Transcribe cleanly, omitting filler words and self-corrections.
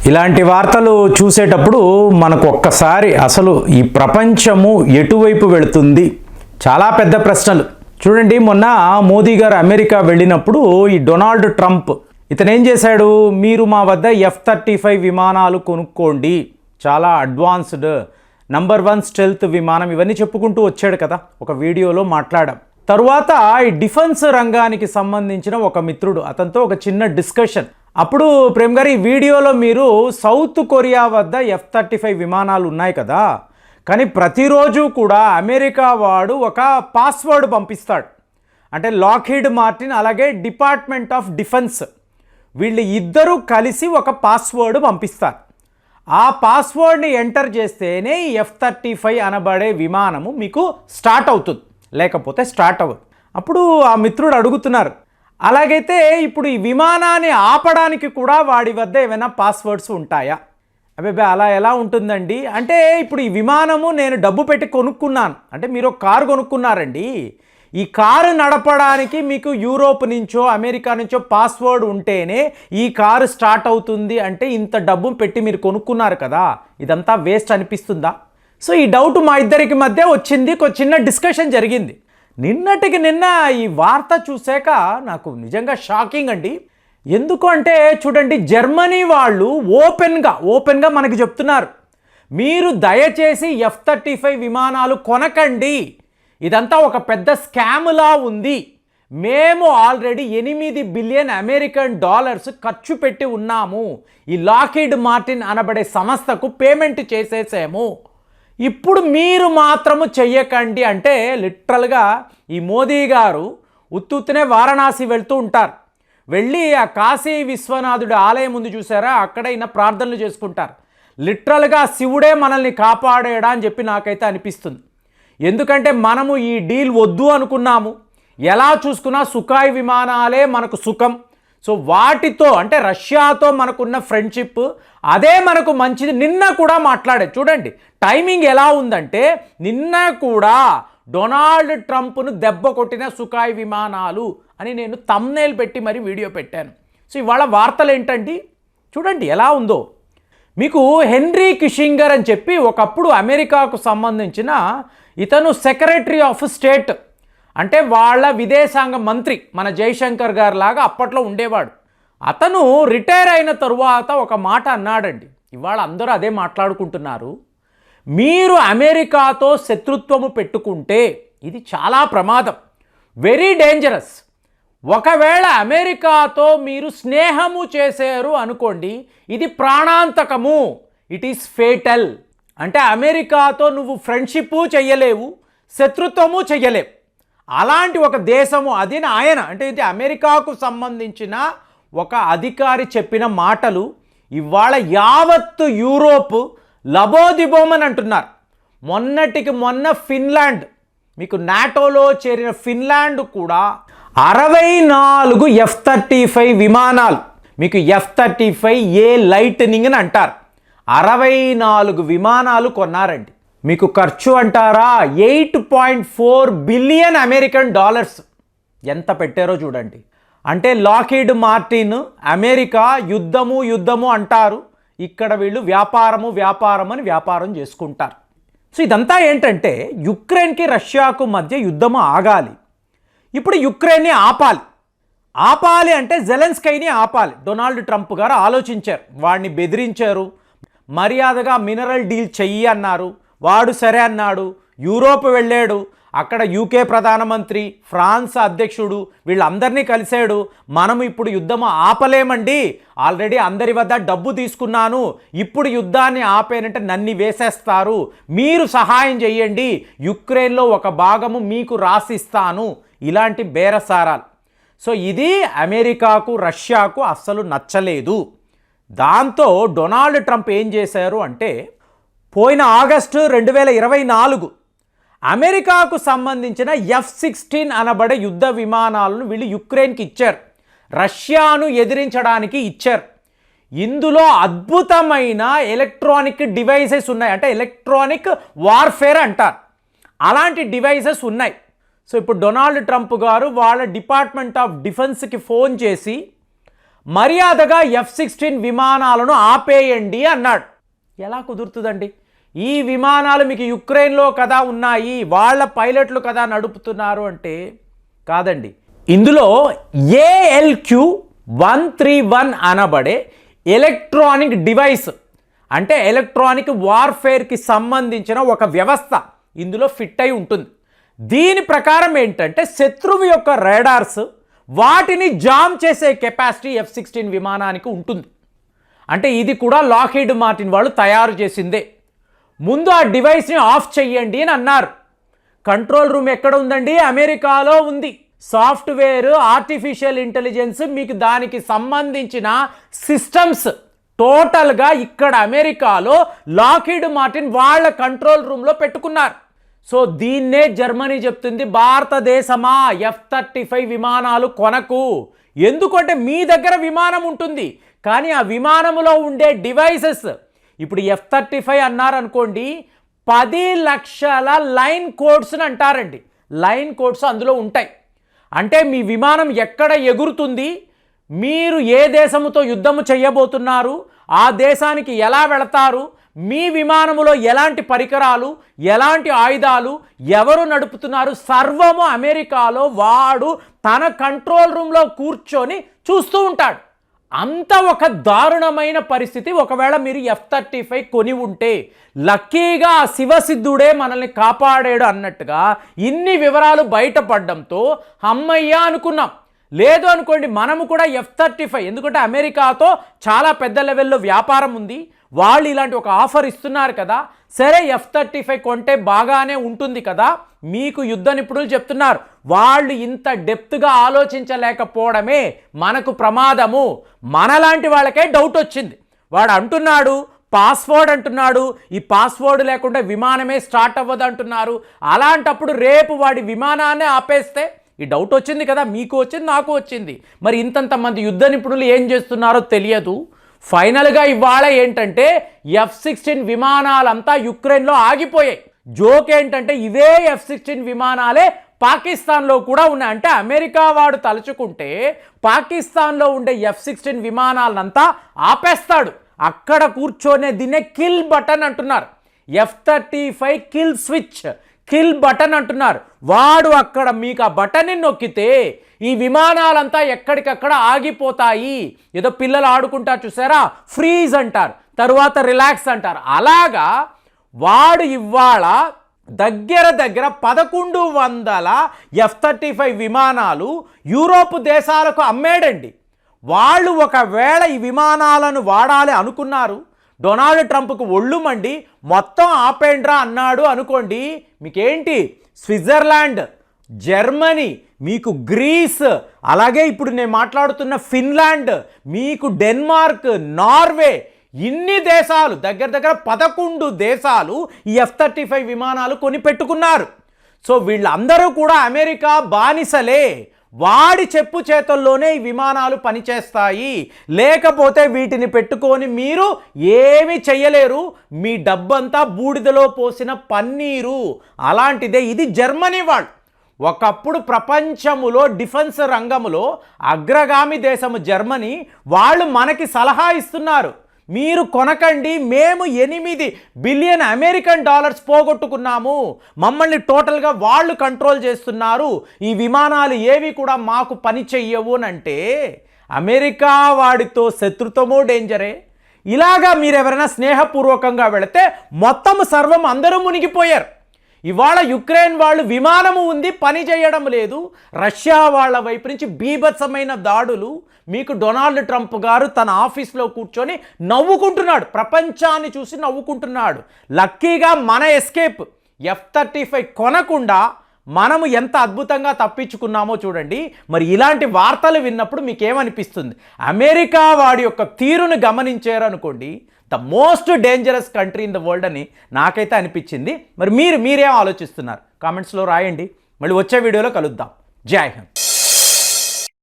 ఇలాంటి వార్తలు చూసేటప్పుడు మనకు ఒక్కసారి అసలు ఈ ప్రపంచము ఎటువైపు వెళుతుంది చాలా పెద్ద ప్రశ్నలు. చూడండి, మొన్న మోదీ గారు అమెరికా వెళ్ళినప్పుడు ఈ డొనాల్డ్ ట్రంప్ ఇతను ఏం చేశాడు, మీరు మా వద్ద F-35 విమానాలు కొనుక్కోండి, చాలా అడ్వాన్స్డ్ నంబర్ 1 స్టెల్త్ విమానం, ఇవన్నీ చెప్పుకుంటూ వచ్చాడు కదా, ఒక వీడియోలో మాట్లాడాం. తరువాత ఈ డిఫెన్స్ రంగానికి సంబంధించిన ఒక మిత్రుడు, అతనితో ఒక చిన్న డిస్కషన్. అప్పుడు ప్రేమ్ గారు, ఈ వీడియోలో మీరు సౌత్ కొరియా వద్ద F-35 విమానాలు ఉన్నాయి కదా, కానీ ప్రతిరోజు కూడా అమెరికా వాడు ఒక పాస్వర్డ్ పంపిస్తాడు. అంటే లాక్హీడ్ మార్టిన్ అలాగే డిపార్ట్మెంట్ ఆఫ్ డిఫెన్స్ వీళ్ళు ఇద్దరూ కలిసి ఒక పాస్వర్డ్ పంపిస్తారు. ఆ పాస్వర్డ్ని ఎంటర్ చేస్తేనే ఈ F-35 అనబడే విమానము మీకు స్టార్ట్ అవుతుంది, లేకపోతే స్టార్ట్ అవ్వదు. అప్పుడు ఆ మిత్రుడు అడుగుతున్నారు, అలాగైతే ఇప్పుడు ఈ విమానాన్ని ఆపడానికి కూడా వాడి వద్ద ఏమైనా పాస్వర్డ్స్ ఉంటాయా? అబ్బాయి అలా ఎలా ఉంటుందండి అంటే, ఇప్పుడు ఈ విమానము నేను డబ్బు పెట్టి కొనుక్కున్నాను, అంటే మీరు ఒక కారు కొనుక్కున్నారండి, ఈ కారు నడపడానికి మీకు యూరోప్ నుంచో అమెరికా నుంచో పాస్వర్డ్ ఉంటేనే ఈ కారు స్టార్ట్ అవుతుంది అంటే ఇంత డబ్బు పెట్టి మీరు కొనుక్కున్నారు కదా, ఇదంతా వేస్ట్ అనిపిస్తుందా? సో ఈ డౌట్ మా ఇద్దరికి మధ్య వచ్చింది, ఒక చిన్న డిస్కషన్ జరిగింది. నిన్నటికి నిన్న ఈ వార్త చూశాక నాకు నిజంగా షాకింగ్ అండి. ఎందుకు అంటే చూడండి, జర్మనీ వాళ్ళు ఓపెన్గా మనకి చెప్తున్నారు, మీరు దయచేసి F-35 విమానాలు కొనకండి, ఇదంతా ఒక పెద్ద స్కామ్లా ఉంది, మేము ఆల్రెడీ 8 బిలియన్ అమెరికన్ డాలర్స్ ఖర్చు పెట్టి ఉన్నాము, ఈ లాక్హీడ్ మార్టిన్ అనబడే సంస్థకు పేమెంట్ చేసేసాము, ఇప్పుడు మీరు మాత్రము చెయ్యకండి అంటే లిటరల్గా ఈ మోదీ గారు ఉత్తునే వారణాసి వెళ్తూ ఉంటారు, వెళ్ళి ఆ కాశీ విశ్వనాథుడి ఆలయం ముందు చూసారా, అక్కడ ఈయన ప్రార్థనలు చేసుకుంటారు. లిటరల్గా శివుడే మనల్ని కాపాడేడా అని చెప్పి నాకైతే అనిపిస్తుంది. ఎందుకంటే మనము ఈ డీల్ వద్దు అనుకున్నాము, ఎలా చూసుకున్నా సుఖాయ్ విమానాలే మనకు సుఖం. సో వాటితో అంటే రష్యాతో మనకున్న ఫ్రెండ్షిప్ అదే మనకు మంచిది. నిన్న కూడా మాట్లాడే చూడండి, టైమింగ్ ఎలా ఉందంటే, నిన్న కూడా డొనాల్డ్ ట్రంప్ను దెబ్బ కొట్టిన సుఖాయ్ విమానాలు అని నేను థంబ్నెయిల్ పెట్టి మరి వీడియో పెట్టాను. సో ఇవాళ వార్తలు ఏంటండి చూడండి ఎలా ఉందో. మీకు హెన్రీ కిషింగర్ అని చెప్పి ఒకప్పుడు అమెరికాకు సంబంధించిన ఇతను సెక్రటరీ ఆఫ్ స్టేట్, అంటే వాళ్ళ విదేశాంగ మంత్రి, మన జైశంకర్ గారు లాగా అప్పట్లో ఉండేవాడు. అతను రిటైర్ అయిన తరువాత ఒక మాట అన్నాడండి, ఇవాళ అందరూ అదే మాట్లాడుకుంటున్నారు, మీరు అమెరికాతో శత్రుత్వము పెట్టుకుంటే ఇది చాలా ప్రమాదం, వెరీ డేంజరస్. ఒకవేళ అమెరికాతో మీరు స్నేహము చేశారు అనుకోండి, ఇది ప్రాణాంతకము, ఇట్ ఈస్ ఫేటల్. అంటే అమెరికాతో నువ్వు ఫ్రెండ్షిప్ చెయ్యలేవు, శత్రుత్వము చెయ్యలేవు. అలాంటి ఒక దేశము అది ఆయన, అంటే ఇది అమెరికాకు సంబంధించిన ఒక అధికారి చెప్పిన మాటలు ఇవాళ యావత్తు యూరోప్ లబోదిబోమని అంటున్నారు. మొన్నటికి మొన్న ఫిన్లాండ్, మీకు నాటోలో చేరిన ఫిన్లాండ్ కూడా 64 F-35 విమానాలు, మీకు F-35A లైట్నింగ్ అని అంటారు, 64 విమానాలు కొన్నారండి. మీకు ఖర్చు అంటారా 8.4 బిలియన్ అమెరికన్ డాలర్స్, ఎంత పెట్టారో చూడండి. అంటే లాక్హీడ్ మార్టిన్ అమెరికా యుద్ధము అంటారు, ఇక్కడ వీళ్ళు వ్యాపారం అని వ్యాపారం చేసుకుంటారు. సో ఇదంతా ఏంటంటే, యుక్రెయిన్కి రష్యాకు మధ్య యుద్ధము ఆగాలి, ఇప్పుడు యుక్రెయిన్ని ఆపాలి అంటే జెలెన్స్కీని ఆపాలి. డొనాల్డ్ ట్రంప్ గారు ఆలోచించారు, వాడిని బెదిరించారు, మర్యాదగా మినరల్ డీల్ చెయ్యి అన్నారు, వాడు సరే అన్నాడు, యూరోప్ వెళ్ళాడు, అక్కడ యూకే ప్రధానమంత్రి, ఫ్రాన్స్ అధ్యక్షుడు వీళ్ళందరినీ కలిశాడు, మనం ఇప్పుడు యుద్ధం ఆపలేమండి, ఆల్రెడీ అందరి వద్ద డబ్బు తీసుకున్నాను, ఇప్పుడు యుద్ధాన్ని ఆపేనంటే నన్ను వేసేస్తారు, మీరు సహాయం చేయండి, యుక్రెయిన్లో ఒక భాగము మీకు రాసిస్తాను, ఇలాంటి బేరసారాలు. సో ఇది అమెరికాకు రష్యాకు అస్సలు నచ్చలేదు. దాంతో డొనాల్డ్ ట్రంప్ ఏం చేశారు అంటే, పోయిన ఆగస్టు 2024 అమెరికాకు సంబంధించిన F-16 అనబడే యుద్ధ విమానాలను వీళ్ళు యుక్రెయిన్కి ఇచ్చారు, రష్యాను ఎదిరించడానికి ఇచ్చారు. ఇందులో అద్భుతమైన ఎలక్ట్రానిక్ డివైసెస్ ఉన్నాయి, అంటే ఎలక్ట్రానిక్ వార్ఫేర్ అంటారు, అలాంటి డివైసెస్ ఉన్నాయి. సో ఇప్పుడు డొనాల్డ్ ట్రంప్ గారు వాళ్ళ డిపార్ట్మెంట్ ఆఫ్ డిఫెన్స్కి ఫోన్ చేసి మర్యాదగా F-16 విమానాలను ఆపేయండి అన్నాడు. ఎలా కుదురుతుందండి? ఈ విమానాలు మీకు యుక్రెయిన్లో కదా ఉన్నాయి, వాళ్ళ పైలట్లు కదా నడుపుతున్నారు అంటే కాదండి. ఇందులో ALQ-131 అనబడే ఎలక్ట్రానిక్ డివైస్, అంటే ఎలక్ట్రానిక్ వార్ఫేర్కి సంబంధించిన ఒక వ్యవస్థ ఇందులో ఫిట్ అయి ఉంటుంది. దీని ప్రకారం ఏంటంటే శత్రువు యొక్క రాడార్స్ వాటిని జామ్ చేసే కెపాసిటీ F-16 విమానానికి ఉంటుంది. అంటే ఇది కూడా లాక్హీడ్ మార్టిన్ వాళ్ళు తయారు చేసిందే. ముందు ఆ డివైస్ని ఆఫ్ చెయ్యండి అని అన్నారు. కంట్రోల్ రూమ్ ఎక్కడ ఉందండి? అమెరికాలో ఉంది. సాఫ్ట్వేర్, ఆర్టిఫిషియల్ ఇంటెలిజెన్స్, మీకు దానికి సంబంధించిన సిస్టమ్స్ టోటల్గా ఇక్కడ అమెరికాలో లాక్హీడ్ మార్టిన్ వాళ్ళ కంట్రోల్ రూమ్లో పెట్టుకున్నారు. సో దీన్నే జర్మనీ చెప్తుంది, భారతదేశమా F-35 విమానాలు కొనకు. ఎందుకంటే మీ దగ్గర విమానం ఉంటుంది, కానీ ఆ విమానంలో ఉండే డివైసెస్, ఇప్పుడు F-35 అన్నారనుకోండి, 10 లక్షల లైన్ కోడ్స్ని అంటారండి. లైన్ కోడ్స్ అందులో ఉంటాయి. అంటే మీ విమానం ఎక్కడ ఎగురుతుంది, మీరు ఏ దేశముతో యుద్ధము చేయబోతున్నారు, ఆ దేశానికి ఎలా వెళతారు, మీ విమానములో ఎలాంటి పరికరాలు, ఎలాంటి ఆయుధాలు, ఎవరు నడుపుతున్నారు, సర్వము అమెరికాలో వాడు తన కంట్రోల్ రూమ్లో కూర్చొని చూస్తూ ఉంటాడు. అంత ఒక దారుణమైన పరిస్థితి. ఒకవేళ మీరు F-35 కొని ఉంటే లక్కీగా ఆ శివసిద్ధుడే మనల్ని కాపాడాడు అన్నట్టుగా ఇన్ని వివరాలు బయటపడడంతో అమ్మయ్య అనుకున్నాం. లేదు అనుకోండి, మనము కూడా F-35, ఎందుకంటే అమెరికాతో చాలా పెద్ద లెవెల్లో వ్యాపారం ఉంది, వాళ్ళు ఇలాంటి ఒక ఆఫర్ ఇస్తున్నారు కదా, సరే F-35 కొంటే బాగానే ఉంటుంది కదా. మీకు యుద్ధ నిపుణులు చెప్తున్నారు, వాళ్ళు ఇంత డెప్త్గా ఆలోచించలేకపోవడమే మనకు ప్రమాదము. మనలాంటి వాళ్ళకే డౌట్ వచ్చింది. వాడు అంటున్నాడు పాస్వర్డ్ అంటున్నాడు, ఈ పాస్వర్డ్ లేకుండా విమానమే స్టార్ట్ అవ్వదు అంటున్నారు. అలాంటప్పుడు రేపు వాడి విమానాన్ని ఆపేస్తే ఈ డౌట్ వచ్చింది కదా, మీకు వచ్చింది, నాకు వచ్చింది. మరి ఇంతంతమంది యుద్ధ నిపుణులు ఏం చేస్తున్నారో తెలియదు. ఫైనల్గా ఇవాళ ఏంటంటే F-16 విమానాలంతా యుక్రెయిన్లో ఆగిపోయాయి. జోక్ ఏంటంటే ఇవే F-16 విమానాలే పాకిస్తాన్లో కూడా ఉన్నాయి. అంటే అమెరికా వాడు తలుచుకుంటే పాకిస్తాన్లో ఉండే F-16 విమానాలంతా ఆపేస్తాడు. అక్కడ కూర్చొనే దీన్నే కిల్ బటన్ అంటున్నారు. F-35 kill switch, kill button అంటున్నారు. వాడు అక్కడ మీకు ఆ బటన్ని నొక్కితే ఈ విమానాలంతా ఎక్కడికక్కడ ఆగిపోతాయి. ఏదో పిల్లలు ఆడుకుంటారు చూసారా, ఫ్రీజ్ అంటారు, తరువాత రిలాక్స్ అంటారు. అలాగా వాడు ఇవాళ దగ్గర 1100 F-35 విమానాలు యూరోప్ దేశాలకు అమ్మేడండి. వాళ్ళు ఒకవేళ ఈ విమానాలను వాడాలి అనుకున్నారు, డొనాల్డ్ ట్రంప్కు ఒళ్ళు మండి మొత్తం ఆపేండ్రా అన్నాడు అనుకోండి, మీకేంటి స్విట్జర్లాండ్, జర్మనీ, మీకు గ్రీస్, అలాగే ఇప్పుడు నేను మాట్లాడుతున్న ఫిన్లాండ్, మీకు డెన్మార్క్, నార్వే, ఇన్ని దేశాలు దగ్గర 11 దేశాలు ఈ F-35 విమానాలు కొని పెట్టుకున్నారు. సో వీళ్ళందరూ కూడా అమెరికా బానిసలే. వాడి చెప్పు చేతల్లోనే ఈ విమానాలు పనిచేస్తాయి. లేకపోతే వీటిని పెట్టుకొని మీరు ఏమీ చెయ్యలేరు. మీ డబ్బంతా బూడిదలో పోసిన పన్నీరు. అలాంటిదే ఇది జర్మనీ వాళ్ళు. ఒకప్పుడు ప్రపంచములో డిఫెన్స్ రంగంలో అగ్రగామి దేశము జర్మనీ. వాళ్ళు మనకి సలహా ఇస్తున్నారు, మీరు కొనకండి, మేము 8 బిలియన్ అమెరికన్ డాలర్స్ పోగొట్టుకున్నాము, మమ్మల్ని టోటల్గా వాళ్ళు కంట్రోల్ చేస్తున్నారు, ఈ విమానాలు ఏవి కూడా మాకు పని చెయ్యవు అంటే అమెరికా వాడితో శత్రుత్వమో డేంజరే. ఇలాగా మీరు ఎవరైనా స్నేహపూర్వకంగా వెళితే మొత్తం సర్వం అందరూ మునిగిపోయారు. ఇవాళ యుక్రెయిన్ వాళ్ళు విమానము ఉంది, పని చేయడం లేదు. రష్యా వాళ్ళ వైపు నుంచి బీభత్సమైన దాడులు. మీకు డొనాల్డ్ ట్రంప్ గారు తన ఆఫీస్లో కూర్చొని నవ్వుకుంటున్నాడు, ప్రపంచాన్ని చూసి నవ్వుకుంటున్నాడు. లక్కీగా మన ఎస్కేప్ F-35 కొనకుండా మనము ఎంత అద్భుతంగా తప్పించుకున్నామో చూడండి. మరి ఇలాంటి వార్తలు విన్నప్పుడు మీకేమనిపిస్తుంది? అమెరికా వాడి యొక్క తీరును గమనించారనుకోండి, the most dangerous country in the world అని నాకైతే అనిపించింది. మరి మీరేం ఆలోచిస్తున్నారు? కామెంట్స్లో రాయండి. మళ్ళీ వచ్చే వీడియోలో కలుద్దాం. జై హింద్.